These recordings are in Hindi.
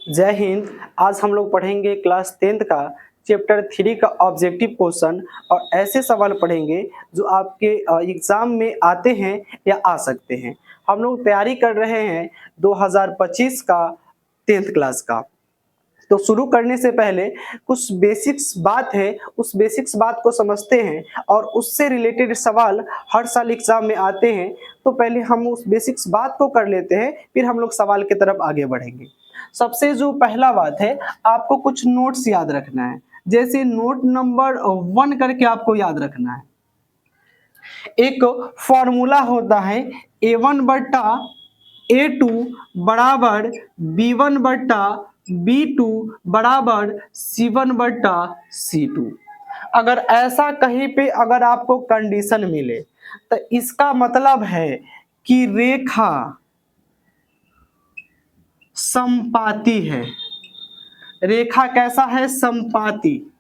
जय हिंद। आज हम लोग पढ़ेंगे क्लास 10th का चैप्टर 3 का ऑब्जेक्टिव क्वेश्चन और ऐसे सवाल पढ़ेंगे जो आपके एग्जाम में आते हैं या आ सकते हैं। हम लोग तैयारी कर रहे हैं 2025 का 10th क्लास का। तो शुरू करने से पहले कुछ बेसिक्स बात है, उस बेसिक्स बात को समझते हैं और उससे रिलेटेड सवाल हर साल एग्जाम में आते हैं। तो पहले हम उस बेसिक्स बात को कर लेते हैं, फिर हम लोग सवाल की तरफ आगे बढ़ेंगे। सबसे जो पहला बात है, आपको कुछ नोट्स याद रखना है। जैसे नोट नंबर 1 करके आपको याद रखना है। एक फॉर्मूला होता है A1 बट्टा A2 बराबर B1 बट्टा B2 बराबर C1 बट्टा C2। अगर ऐसा कहीं पे अगर आपको कंडीशन मिले तो इसका मतलब है कि रेखा समपाती है। रेखा कैसा है? समपाती।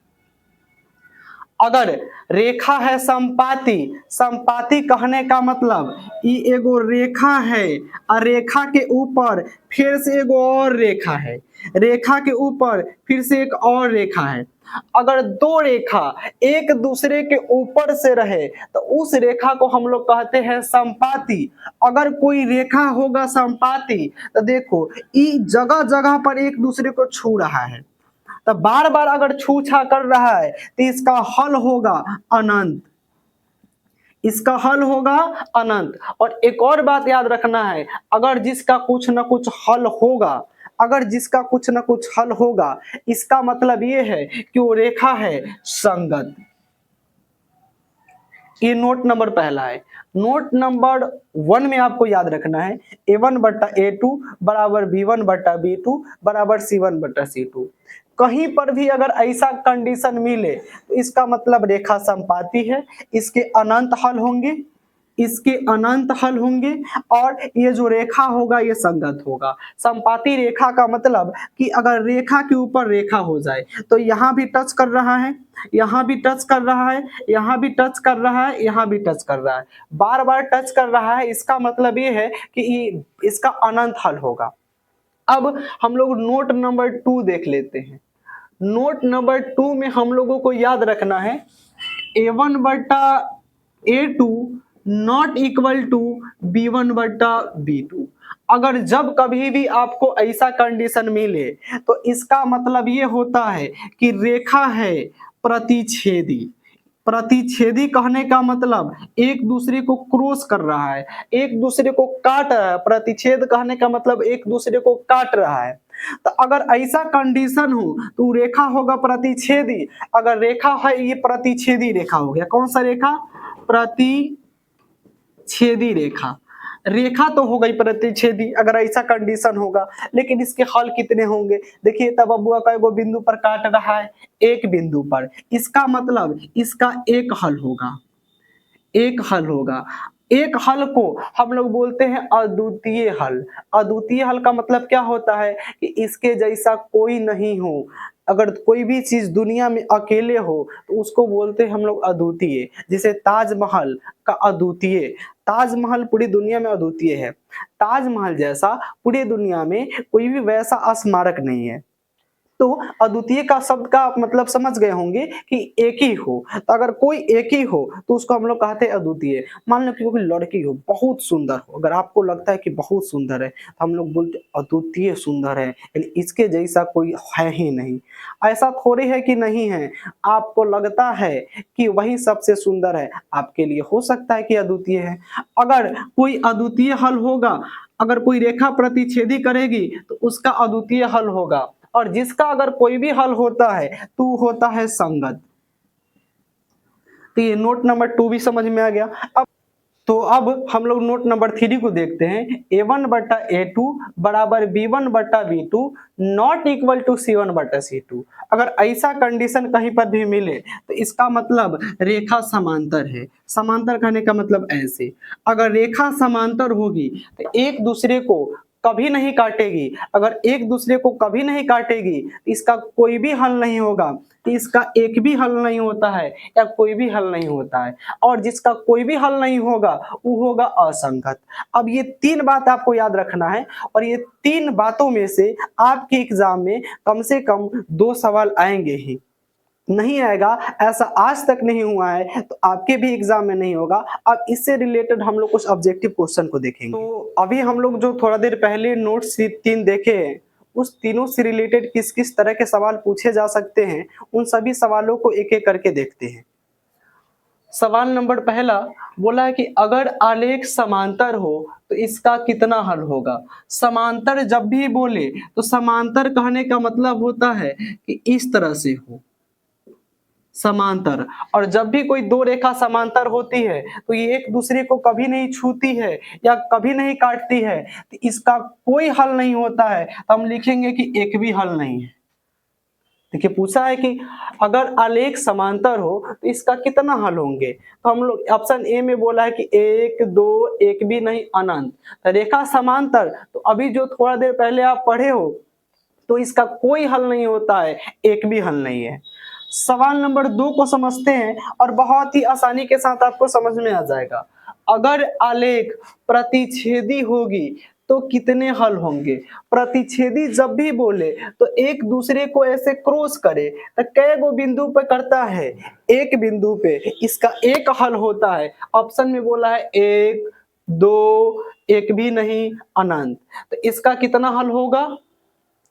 अगर रेखा है समपाती, समपाती कहने का मतलब ये एगो रेखा है और रेखा के ऊपर फिर से एगो और रेखा है, रेखा के ऊपर फिर से एक और रेखा है। अगर दो रेखा एक दूसरे के ऊपर से रहे तो उस रेखा को हम लोग कहते हैं समपाती। अगर कोई रेखा होगा समपाती तो देखो ये जगह जगह पर एक दूसरे को छू रहा है, तो बार बार अगर छूछा कर रहा है तो इसका हल होगा अनंत। इसका हल होगा अनंत। और एक और बात याद रखना है, अगर जिसका कुछ ना कुछ हल होगा, अगर जिसका कुछ ना कुछ हल होगा, इसका मतलब ये है कि वो रेखा है संगत। ये नोट नंबर पहला है। नोट नंबर 1 में आपको याद रखना है A1 बट्टा A2 बराबर B1 बट्टा B2 बराबर C1 बट्टा C2। कहीं पर भी अगर ऐसा कंडीशन मिले तो इसका मतलब रेखा समपाती है, इसके अनंत हल होंगे, इसके अनंत हल होंगे और ये जो रेखा होगा ये संगत होगा। समपाती रेखा का मतलब कि अगर रेखा के ऊपर रेखा हो जाए तो यहाँ भी टच कर रहा है, यहाँ भी टच कर रहा है, यहाँ भी टच कर रहा है, यहाँ भी टच कर रहा है, बार बार टच कर रहा है, इसका मतलब ये है कि इसका अनंत हल होगा। अब हम लोग नोट नंबर 2 देख लेते हैं। नोट नंबर 2 में हम लोगों को याद रखना है A1 बट्टा A2 not equal to B1 बट्टा B2। अगर जब कभी भी आपको ऐसा कंडीशन मिले तो इसका मतलब ये होता है कि रेखा है प्रतिच्छेदी। प्रतिच्छेदी कहने का मतलब एक दूसरे को क्रॉस कर रहा है, एक दूसरे को काट रहा है। प्रतिच्छेद कहने का मतलब एक दूसरे को काट रहा है। तो अगर ऐसा कंडीशन हो तो रेखा होगा प्रतिच्छेदी। अगर रेखा है ये प्रतिच्छेदी रेखा हो गया। कौन सा रेखा? प्रतिच्छेदी रेखा। रेखा तो हो गई प्रतिच्छेदी अगर ऐसा कंडीशन होगा, लेकिन इसके हल कितने होंगे? देखिए तब बबुआ का एगो बिंदु पर काट रहा है, एक बिंदु पर, इसका मतलब इसका एक हल होगा, एक हल होगा। एक हल को हम लोग बोलते हैं अद्वितीय हल। अद्वितीय हल का मतलब क्या होता है कि इसके जैसा कोई नहीं हो। अगर कोई भी चीज दुनिया में अकेले हो तो उसको बोलते हैं हम लोग अद्वितीय। जैसे ताजमहल का अद्वितीय, ताजमहल पूरी दुनिया में अद्वितीय है। ताजमहल जैसा पूरी दुनिया में कोई भी वैसा स्मारक नहीं है। तो अद्वितीय का शब्द का आप मतलब समझ गए होंगे कि एक ही हो। तो अगर कोई एक ही हो तो उसको हम लोग कहते हैं अद्वितीय। मान लो कि कोई लड़की हो बहुत सुंदर हो, अगर आपको लगता है कि बहुत सुंदर है तो हम लोग बोलते अद्वितीय सुंदर है, यानी इसके जैसा कोई है ही नहीं। ऐसा थोड़ी है कि नहीं है, आपको लगता है कि वही सबसे सुंदर है, आपके लिए हो सकता है कि अद्वितीय है। अगर कोई अद्वितीय हल होगा, अगर कोई रेखा प्रतिच्छेदी करेगी तो उसका अद्वितीय हल होगा, और जिसका अगर कोई भी हल होता है तो होता है संगत। तो ये नोट नंबर 2 भी समझ में आ गया। अब हम लोग नोट नंबर 3 को देखते हैं। A1 बट्टा A2 बराबर B1 बट्टा B2 not equal to C1 बट्टा C2। अगर ऐसा कंडीशन कहीं पर भी मिले तो इसका मतलब रेखा समांतर है। समांतर कहने का मतलब ऐसे, अगर रेखा समांतर होगी तो एक दूसरे को कभी नहीं काटेगी, अगर एक दूसरे को कभी नहीं काटेगी, इसका कोई भी हल नहीं होगा, तो इसका एक भी हल नहीं होता है या कोई भी हल नहीं होता है, और जिसका कोई भी हल नहीं होगा वो होगा असंगत। अब ये तीन बात आपको याद रखना है, और ये तीन बातों में से आपके एग्जाम में कम से कम 2 सवाल आएंगे ही, नहीं आएगा ऐसा आज तक नहीं हुआ है, तो आपके भी एग्जाम में नहीं होगा। अब इससे रिलेटेड हम लोग कुछ ऑब्जेक्टिव क्वेश्चन को देखेंगे। तो अभी हम लोग जो थोड़ा देर पहले नोट्स 3 देखे, उस तीनों से रिलेटेड किस किस तरह के सवाल पूछे जा सकते हैं, उन सभी सवालों को एक एक करके देखते हैं। सवाल नंबर पहला बोला है कि अगर आलेख समांतर हो तो इसका कितना हल होगा। समांतर जब भी बोले तो समांतर कहने का मतलब होता है कि इस तरह से हो, समांतर। और जब भी कोई दो रेखा समांतर होती है तो ये एक दूसरे को कभी नहीं छूती है या कभी नहीं काटती है, तो इसका कोई हल नहीं होता है, तो हम लिखेंगे कि एक भी हल नहीं है। देखिए पूछा है कि अगर आलेख समांतर हो तो इसका कितना हल होंगे, तो हम लोग ऑप्शन ए में बोला है कि 1 2 एक भी नहीं अनंत। तो रेखा समांतर, तो अभी जो थोड़ा देर पहले आप पढ़े हो, तो इसका कोई हल नहीं होता है, एक भी हल नहीं है। सवाल नंबर 2 को समझते हैं और बहुत ही आसानी के साथ आपको समझ में आ जाएगा। अगर आलेख प्रतिच्छेदी होगी तो कितने हल होंगे। प्रतिच्छेदी जब भी बोले तो एक दूसरे को ऐसे क्रॉस करे तो कै गो बिंदु पे करता है, एक बिंदु पे, इसका एक हल होता है। ऑप्शन में बोला है 1 2 एक भी नहीं अनंत, तो इसका कितना हल होगा,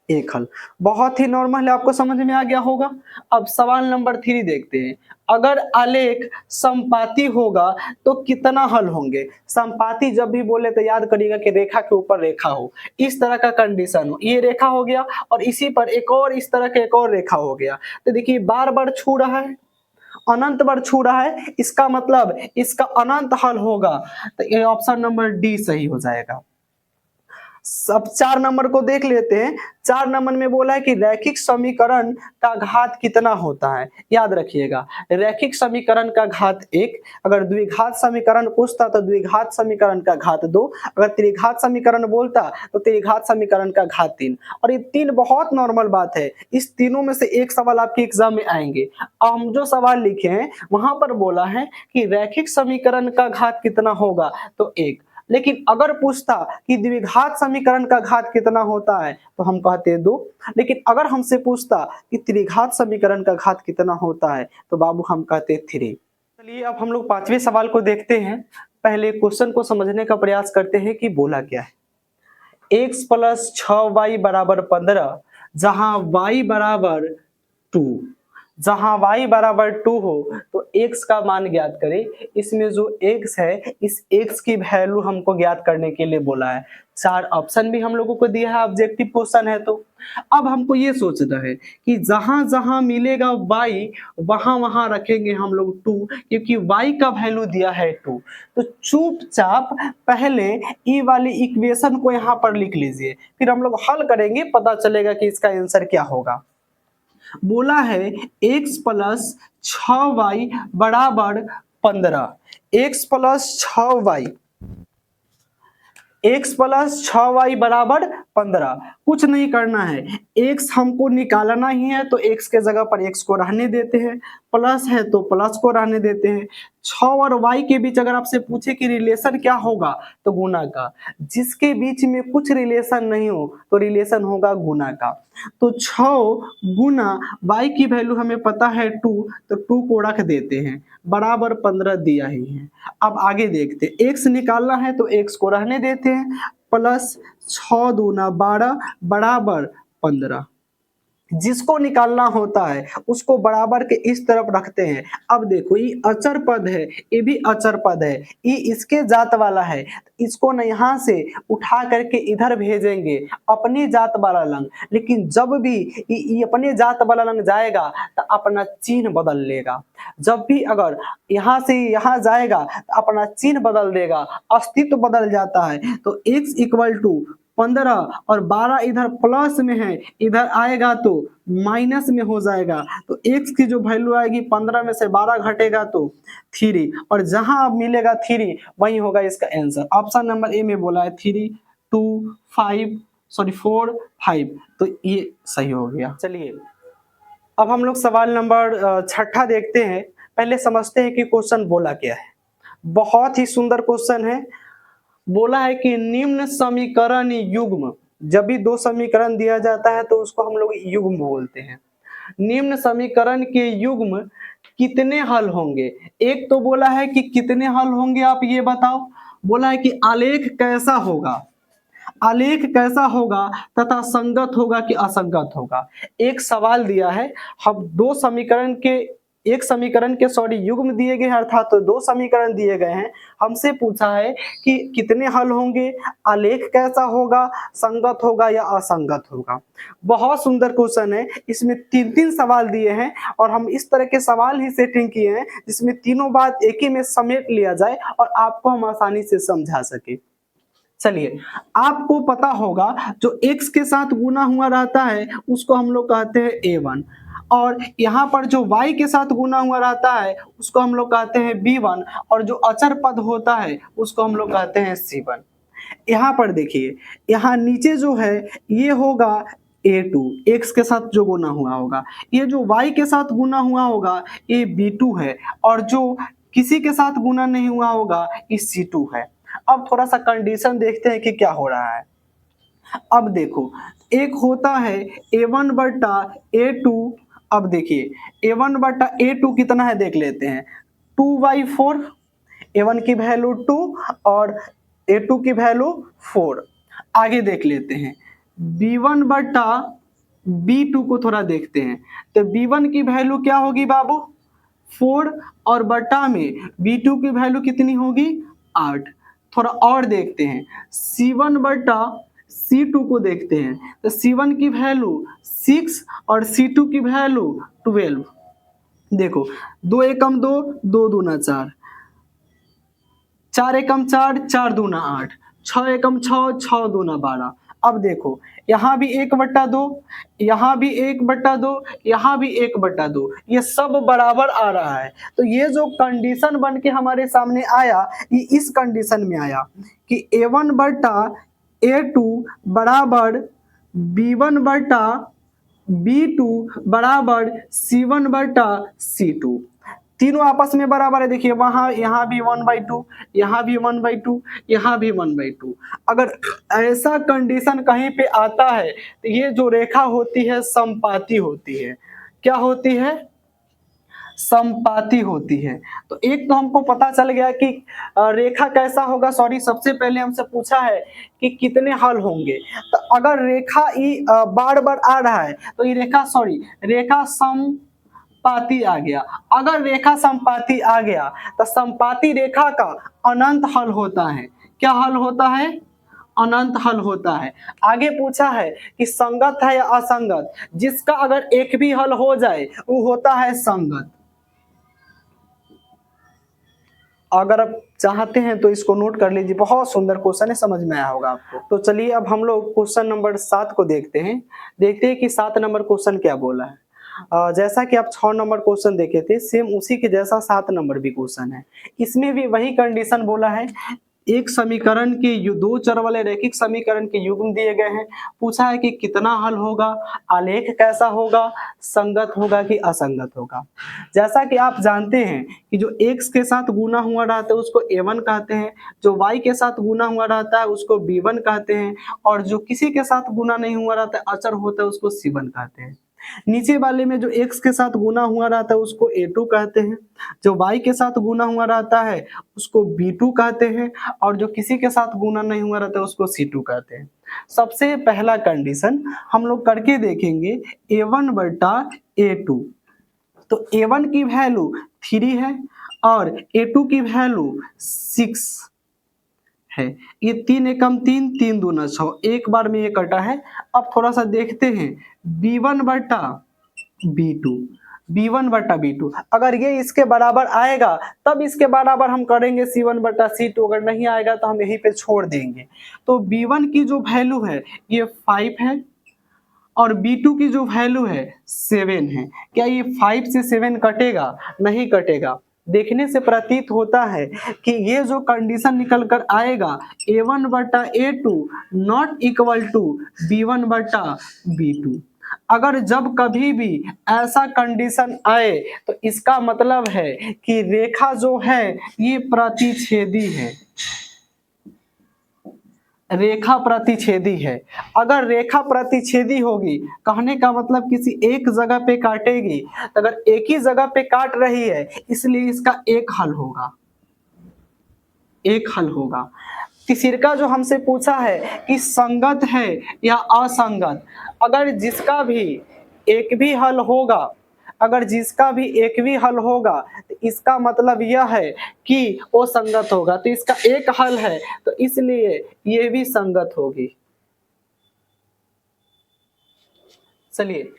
एक हल। बहुत ही नॉर्मल है, आपको समझ में आ गया होगा। अब सवाल नंबर 3 देखते हैं। अगर आलेख समपाती होगा तो कितना हल होंगे। समपाती जब भी बोले तो याद करिएगा कि रेखा के ऊपर रेखा हो, इस तरह का कंडीशन हो, ये रेखा हो गया और इसी पर एक और इस तरह का एक और रेखा हो गया, तो देखिए बार बार छू रहा है, अनंत बार छू रहा है, इसका मतलब इसका अनंत हल होगा, तो ये ऑप्शन नंबर डी सही हो जाएगा। सब 4 नंबर को देख लेते हैं। 4 नंबर में बोला है कि रैखिक समीकरण का घात कितना होता है। याद रखिएगा, रैखिक समीकरण का घात 1, अगर द्विघात समीकरण पूछता तो द्विघात समीकरण का घात 2, अगर त्रिघात समीकरण बोलता तो त्रिघात समीकरण का घात 3। और ये 3 बहुत नॉर्मल बात है, इस तीनों में से एक सवाल आपके एग्जाम में आएंगे। हम जो सवाल लिखे हैं वहां पर बोला है कि रैखिक समीकरण का घात कितना होगा, तो 1। लेकिन अगर पूछता कि द्विघात समीकरण का घात कितना होता है तो हम कहते 2। लेकिन अगर हमसे पूछता कि त्रिघात समीकरण का घात कितना होता है तो बाबू हम कहते 3। चलिए अब हम लोग 5वें सवाल को देखते हैं। पहले क्वेश्चन को समझने का प्रयास करते हैं कि बोला क्या है। x + 6y = 15 जहां y = 2, जहां y बराबर 2 हो तो x का मान ज्ञात करें। इसमें जो x है, इस x की वैल्यू हमको ज्ञात करने के लिए बोला है। 4 ऑप्शन भी हम लोगों को दिया है, ऑब्जेक्टिव क्वेश्चन है। तो अब हमको ये सोचना है कि जहां जहां मिलेगा y वहां वहां रखेंगे हम लोग 2, क्योंकि y का वैल्यू दिया है 2। तो चुपचाप पहले ये वाली इक्वेशन को यहाँ पर लिख लीजिए, फिर हम लोग हल करेंगे, पता चलेगा कि इसका आंसर क्या होगा। बोला है x + 6y = 15। x + 6y, x + 6y = 15। कुछ नहीं करना है, x हमको निकालना ही है तो x के जगह पर x को रहने देते हैं, प्लस है तो प्लस को रहने देते हैं। 6 और y के बीच अगर आपसे पूछे कि रिलेशन क्या होगा तो गुना का। जिसके बीच में कुछ रिलेशन नहीं हो तो रिलेशन होगा गुना का। तो 6 गुना y की वैल्यू हमें पता है 2, तो 2 को रख देते हैं, बराबर 15 दिया ही है। अब आगे देखते हैं, x निकालना है तो x को रहने देते हैं, प्लस 6 दूना 12 बराबर 15। जिसको निकालना होता है उसको बराबर के इस तरफ रखते हैं। अब देखो ये अचर पद है, ये भी अचर पद है, ये इसके जात वाला है, इसको न यहाँ से उठा करके इधर भेजेंगे अपने जात वाला लंग। लेकिन जब भी ये अपने जात वाला लंग जाएगा तो अपना चिन्ह बदल लेगा। जब भी अगर यहाँ से यहाँ जाएगा तो अपना चिन्ह बदल देगा, अस्तित्व बदल जाता है। तो x = 15 और 12 इधर प्लस में है, इधर आएगा तो माइनस में हो जाएगा। तो x की जो वैल्यू आएगी 15 में से 12 घटेगा तो 3, और जहां अब मिलेगा 3 वही होगा इसका आंसर। ऑप्शन नंबर ए में बोला है 3, 2 5 सॉरी 4 5, तो ये सही हो गया। चलिए अब हम लोग सवाल नंबर 6 देखते हैं। पहले समझते हैं कि क्वेश्चन बोला क्या है। बहुत ही सुंदर क्वेश्चन है। बोला है कि निम्न समीकरण युग्म, जब भी दो समीकरण दिया जाता है तो उसको हम लोग युग्म बोलते हैं। निम्न समीकरण के युग्म कितने हल होंगे? एक तो बोला है कि कितने हल होंगे, आप ये बताओ। बोला है कि आलेख कैसा होगा, आलेख कैसा होगा तथा संगत होगा कि असंगत होगा। एक सवाल दिया है, हम दो समीकरण के एक समीकरण के सॉरी युग्म दिए गए हैं, अर्थात तो दो समीकरण दिए गए हैं। हमसे पूछा है कि कितने हल होंगे, आलेख कैसा होगा, संगत होगा या असंगत होगा। बहुत सुंदर क्वेश्चन है। इसमें 3-3 सवाल दिए हैं और हम इस तरह के सवाल ही सेटिंग किए हैं जिसमें तीनों बात एक ही में समेट लिया जाए और आपको हम आसानी से समझा सके। चलिए, आपको पता होगा जो x के साथ गुना हुआ रहता है उसको हम लोग कहते हैं a1, और यहाँ पर जो y के साथ गुना हुआ रहता है उसको हम लोग कहते हैं b1, और जो अचर पद होता है उसको हम लोग कहते हैं c1। यहाँ पर देखिए, यहाँ नीचे जो है ये होगा a2, x के साथ जो गुना हुआ होगा। ये जो y के साथ गुना हुआ होगा ये b2 है, और जो किसी के साथ गुना नहीं हुआ होगा ये c2 है। अब थोड़ा सा कंडीशन देखते हैं कि क्या हो रहा है। अब देखो, एक होता है a1 बटा a2। अब देखिए a1 बटा a2 कितना है देख लेते हैं, 2/4। a1 की वैल्यू 2 और a2 की वैल्यू 4। आगे देख लेते हैं b1 बटा b2 को थोड़ा देखते हैं, तो b1 की वैल्यू क्या होगी बाबू, 4, और बटा में b2 की वैल्यू कितनी होगी, 8। थोड़ा और देखते हैं, c1 बटा c2 को देखते हैं, तो c1 की वैल्यू 6 और c2 की वैल्यू 12। देखो 2 एकम 2, 2 दूना 4, 4 एकम 4, 4 दूना 8, 6 एकम 6, 6 दूना 12। अब देखो यहाँ भी 1/2, यहाँ भी 1/2, यहाँ भी 1/2, ये सब बराबर आ रहा है। तो ये जो कंडीशन बन के हमारे सामने आया ये इस कंडीशन में आया कि a1 बटा a2 बराबर b1 बटा b2 बराबर c1 बटा c2। तीनों आपस में बराबर है। देखिए वहां यहाँ भी 1/2, यहाँ भी 1/2, यहाँ भी 1/2। अगर ऐसा कंडीशन कहीं पे आता है तो ये जो रेखा होती है समपाती होती है। क्या होती है, समपाती होती है। तो एक तो हमको पता चल गया कि रेखा कैसा होगा। सॉरी, सबसे पहले हमसे पूछा है कि कितने हल होंगे। तो अगर रेखा ये बार बार आ रहा है तो ये रेखा रेखा समपाती आ गया। अगर रेखा समपाती आ गया तो समपाती रेखा का अनंत हल होता है। क्या हल होता है, अनंत हल होता है। आगे पूछा है कि संगत है या असंगत, जिसका अगर एक भी हल हो जाए वो होता है संगत। अगर आप चाहते हैं तो इसको नोट कर लीजिए, बहुत सुंदर क्वेश्चन है, समझ में आया होगा आपको। तो चलिए अब हम लोग क्वेश्चन नंबर 7 को देखते हैं कि 7 नंबर क्वेश्चन क्या बोला है। जैसा कि आप 6 नंबर क्वेश्चन देखे थे सेम उसी के जैसा 7 नंबर भी क्वेश्चन है। इसमें भी वही कंडीशन बोला है, एक समीकरण के दो चर वाले रैखिक समीकरण के युग्म दिए गए हैं। पूछा है कि कितना हल होगा, आलेख कैसा होगा, संगत होगा कि असंगत होगा। जैसा कि आप जानते हैं कि जो x के साथ गुना हुआ रहता है उसको a1 कहते हैं, जो y के साथ गुना हुआ रहता है उसको b1 कहते हैं, और जो किसी के साथ गुना नहीं हुआ रहता है अचर होता है उसको c1 कहते हैं। नीचे वाले में जो x के साथ गुना हुआ रहता है उसको a2 कहते हैं, जो y के साथ गुना हुआ रहता है उसको b2 कहते हैं, और जो किसी के साथ गुना नहीं हुआ रहता है उसको c2 कहते हैं। सबसे पहला कंडीशन हम लोग करके देखेंगे a1 बटा a2। तो a1 की वैल्यू 3 है और a2 की वैल्यू 6 है। ये 3 एकम 3, 3 दूना 6, एक बार में ये कटा है। अब थोड़ा सा देखते हैं b1 बटा b2, b1 बटा b2। अगर ये इसके बराबर आएगा तब इसके बराबर हम करेंगे c1 बटा c2, अगर नहीं आएगा तो हम यहीं पे छोड़ देंगे। तो b1 की जो वैल्यू है ये 5 है और b2 की जो वैल्यू है 7 है। क्या ये 5 से 7 कटेगा? नहीं कटेगा। देखने से प्रतीत होता है कि ये जो कंडीशन निकल कर आएगा A1 बटा A2 not equal to B1 बटा B2। अगर जब कभी भी ऐसा कंडीशन आए तो इसका मतलब है कि रेखा जो है ये प्रतिच्छेदी है, रेखा प्रतिच्छेदी है। अगर रेखा प्रतिच्छेदी होगी, कहने का मतलब किसी एक जगह पे काटेगी, तो अगर एक ही जगह पे काट रही है इसलिए इसका एक हल होगा, एक हल होगा। तीसरा जो हमसे पूछा है कि संगत है या असंगत, अगर जिसका भी एक भी हल होगा, अगर जिसका भी एक भी हल होगा तो इसका मतलब यह है कि वो संगत होगा। तो इसका एक हल है तो इसलिए ये भी संगत होगी। चलिए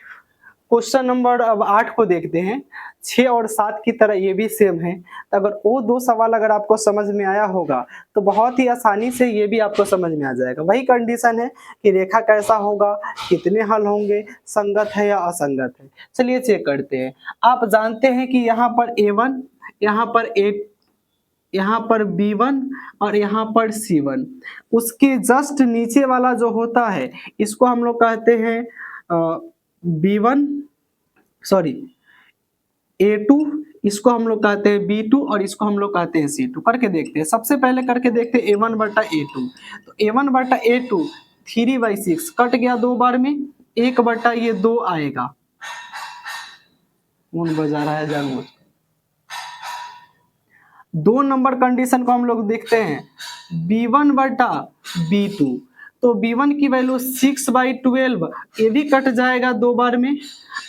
क्वेश्चन नंबर अब 8 को देखते हैं। 6 और 7 की तरह ये भी सेम है, तो अगर वो दो सवाल अगर आपको समझ में आया होगा तो बहुत ही आसानी से ये भी आपको समझ में आ जाएगा। वही कंडीशन है कि रेखा कैसा होगा, कितने हल होंगे, संगत है या असंगत है। चलिए चेक करते हैं। आप जानते हैं कि यहाँ पर A1, यहाँ पर यहाँ पर B1 और यहाँ पर C1, उसके जस्ट नीचे वाला जो होता है इसको हम लोग कहते हैं B1, सॉरी A2, इसको हम लोग कहते हैं B2 और इसको हम लोग कहते हैं C2। करके देखते हैं, सबसे पहले करके देखते हैं A1 बटा A2। तो A1 बटा A2 3/6 कट गया 2 बार में, 1 बटा ये 2 आएगा। कौन बजा रहा है जानबूझ। 2 नंबर कंडीशन को हम लोग देखते हैं B1 बटा B2। तो B1 की वैल्यू 6/12, ये भी कट जाएगा 2 बार में।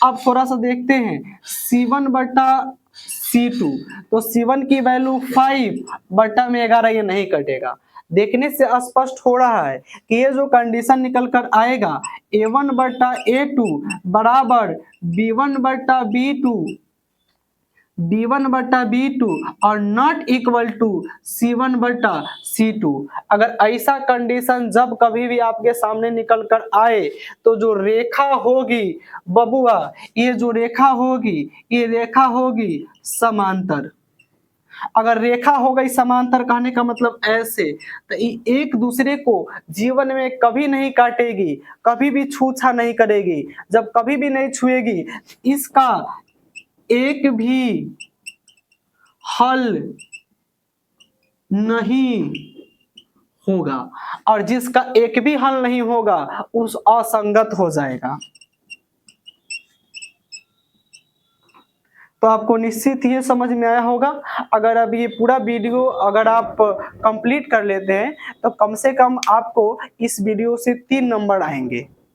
अब थोड़ा सा देखते हैं C1 बटा C2, तो C1 की वैल्यू 5 बटा में 11, ये नहीं कटेगा। देखने से स्पष्ट हो रहा है कि ये जो कंडीशन निकल कर आएगा A1 बटा A2 बराबर B1 बटा B2, B1 बटा B2 और नॉट इक्वल टू C1 बटा C2। अगर ऐसा कंडीशन जब कभी भी आपके सामने निकल कर आए तो जो रेखा होगी बबुआ, ये जो रेखा होगी ये रेखा होगी समांतर। अगर रेखा हो गई समांतर, कहने का मतलब ऐसे, तो एक दूसरे को जीवन में कभी नहीं काटेगी, कभी भी छूछा नहीं करेगी। जब कभी भी नहीं छुएगी इसका एक भी हल नहीं होगा, और जिसका एक भी हल नहीं होगा उस असंगत हो जाएगा। तो आपको निश्चित ये समझ में आया होगा। अगर अब ये पूरा वीडियो अगर आप कंप्लीट कर लेते हैं तो कम से कम आपको इस वीडियो से 3 नंबर आएंगे।